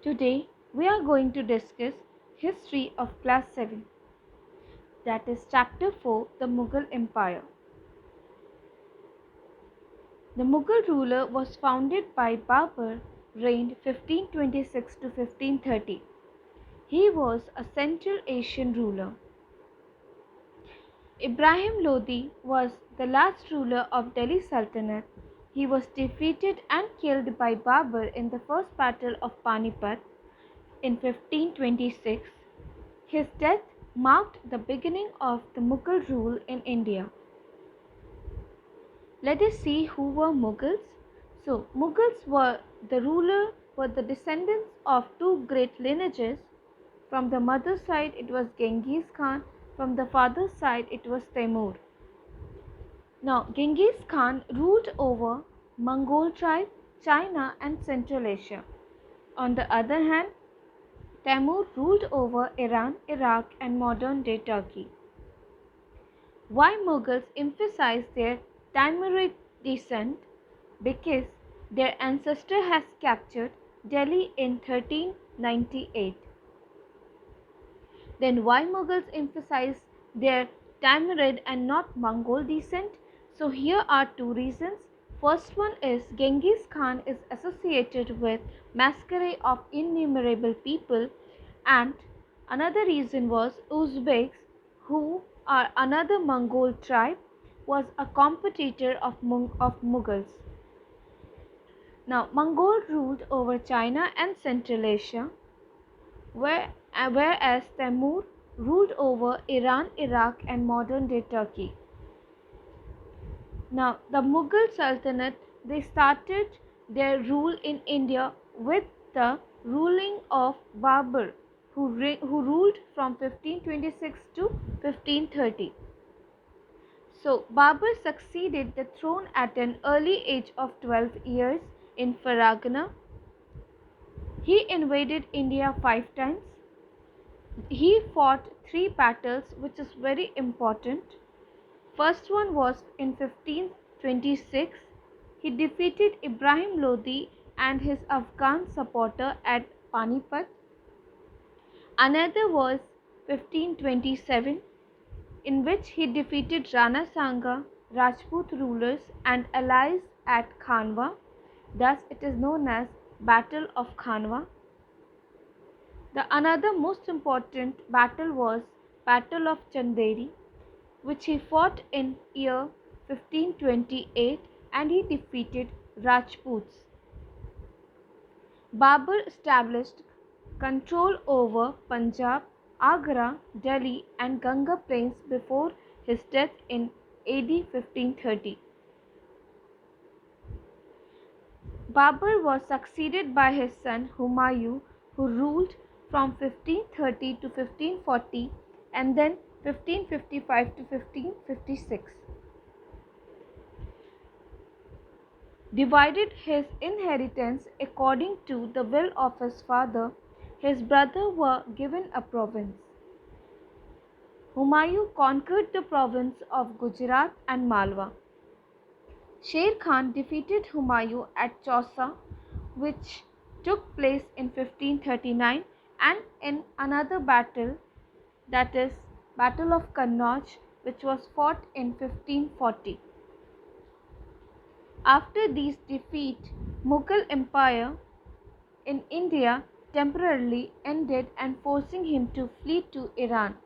Today we are going to discuss History of Class 7, that is Chapter 4, the Mughal Empire. The Mughal ruler was founded by Babur, reigned 1526 to 1530. He was a Central Asian ruler. Ibrahim Lodi was the last ruler of Delhi Sultanate. He was defeated and killed by Babur in the First Battle of Panipat in 1526. His death marked the beginning of the Mughal rule in India. Let us see who were Mughals. So, Mughals were the descendants of two great lineages. From the mother's side it was Genghis Khan, from the father's side it was Timur. Now, Genghis Khan ruled over Mongol tribe, China and Central Asia. On the other hand, Timur ruled over Iran, Iraq and modern-day Turkey. Why Mughals emphasize their Timurid descent? Because their ancestor has captured Delhi in 1398. Then why Mughals emphasize their Timurid and not Mongol descent? So here are two reasons. First one is Genghis Khan is associated with massacre of innumerable people, and another reason was Uzbeks, who are another Mongol tribe, was a competitor of Mughals. Now Mongol ruled over China and Central Asia, whereas Timur ruled over Iran, Iraq and modern-day Turkey. Now the Mughal Sultanate, they started their rule in India with the ruling of Babur, who ruled from 1526 to 1530. So Babur succeeded the throne at an early age of 12 years in Fargana. He invaded India 5 times. He fought 3 battles, which is very important. First one was in 1526. He defeated Ibrahim Lodi and his Afghan supporter at Panipat. Another was 1527, in which he defeated Rana Sanga, Rajput rulers and allies at Khanwa. Thus it is known as Battle of Khanwa. The another most important battle was Battle of Chanderi, which he fought in year 1528, and he defeated Rajputs. Babur established control over Punjab, Agra, Delhi and Ganga plains before his death in AD 1530. Babur was succeeded by his son Humayun, who ruled from 1530 to 1540 and then 1555 to 1556. Divided his inheritance according to the will of his father. His brothers were given a province. Humayun conquered the province of Gujarat and Malwa. Sher Khan defeated Humayun at Chausa, which took place in 1539, and in another battle, that is Battle of Kannauj, which was fought in 1540. After these defeats, Mughal Empire in India temporarily ended and forcing him to flee to Iran.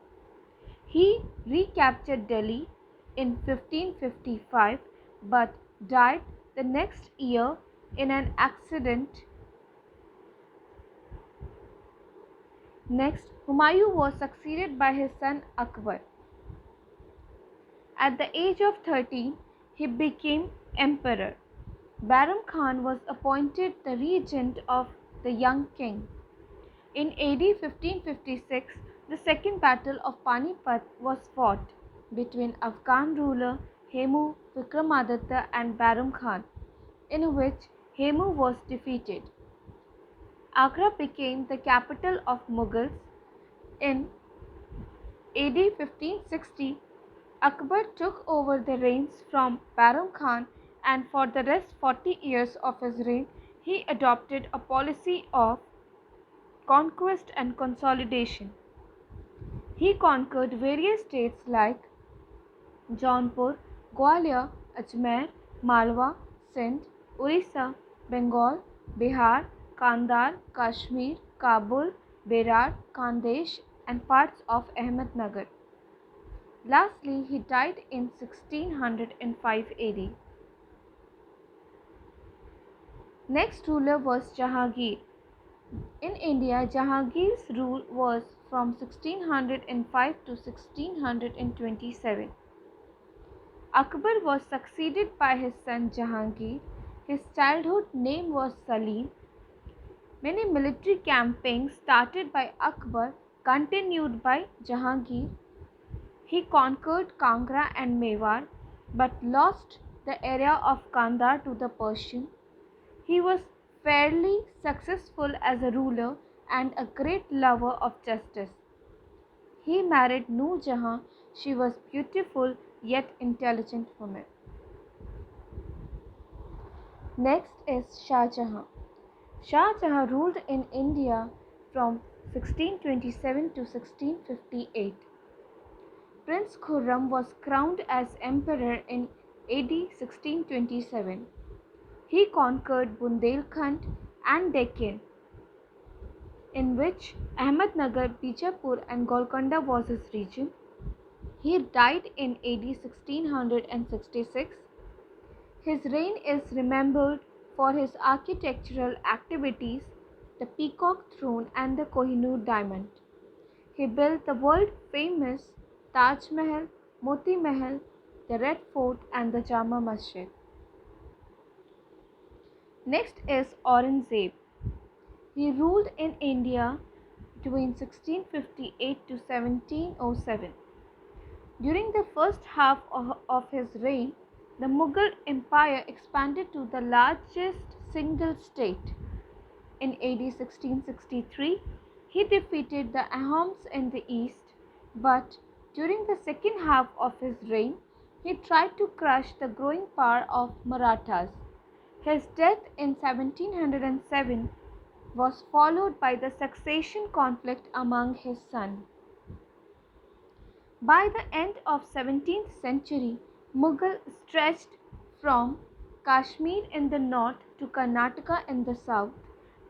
He recaptured Delhi in 1555 but died the next year in an accident. Next, Humayun was succeeded by his son Akbar. At the age of 13, he became emperor. Bairam Khan was appointed the regent of the young king. In AD 1556, the second battle of Panipat was fought between Afghan ruler Hemu Vikramaditya and Bairam Khan, in which Hemu was defeated. Agra became the capital of Mughals. In AD 1560, Akbar took over the reins from Bairam Khan, and for the rest 40 years of his reign, he adopted a policy of conquest and consolidation. He conquered various states like Jaunpur, Gwalior, Ajmer, Malwa, Sindh, Orissa, Bengal, Bihar, Kandahar, Kashmir, Kabul, Berar, Khandesh, and parts of Ahmednagar. Lastly, he died in 1605 AD. Next ruler was Jahangir. In India, Jahangir's rule was from 1605 to 1627. Akbar was succeeded by his son Jahangir. His childhood name was Salim. Many military campaigns started by Akbar continued by Jahangir. He conquered Kangra and Mewar but lost the area of Kandahar to the Persian. He was fairly successful as a ruler and a great lover of justice. He married Noor Jahan. She was beautiful yet intelligent woman. Next is Shah Jahan. Shah Jahan ruled in India from 1627 to 1658. Prince Khurram was crowned as emperor in AD 1627. He conquered Bundelkhand and Deccan, in which Ahmednagar, Bijapur and Golconda was his region. He died in AD 1666. His reign is remembered for his architectural activities, the Peacock Throne and the Kohinoor Diamond. He built the world-famous Taj Mahal, Moti Mahal, the Red Fort and the Jama Masjid. Next is Aurangzeb. He ruled in India between 1658 to 1707. During the first half of his reign, the Mughal Empire expanded to the largest single state. In AD 1663, he defeated the Ahoms in the east, but during the second half of his reign, he tried to crush the growing power of Marathas. His death in 1707 was followed by the succession conflict among his sons. By the end of 17th century, Mughal stretched from Kashmir in the north to Karnataka in the south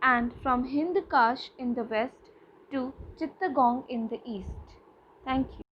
and from Hind Kush in the west to Chittagong in the east. Thank you.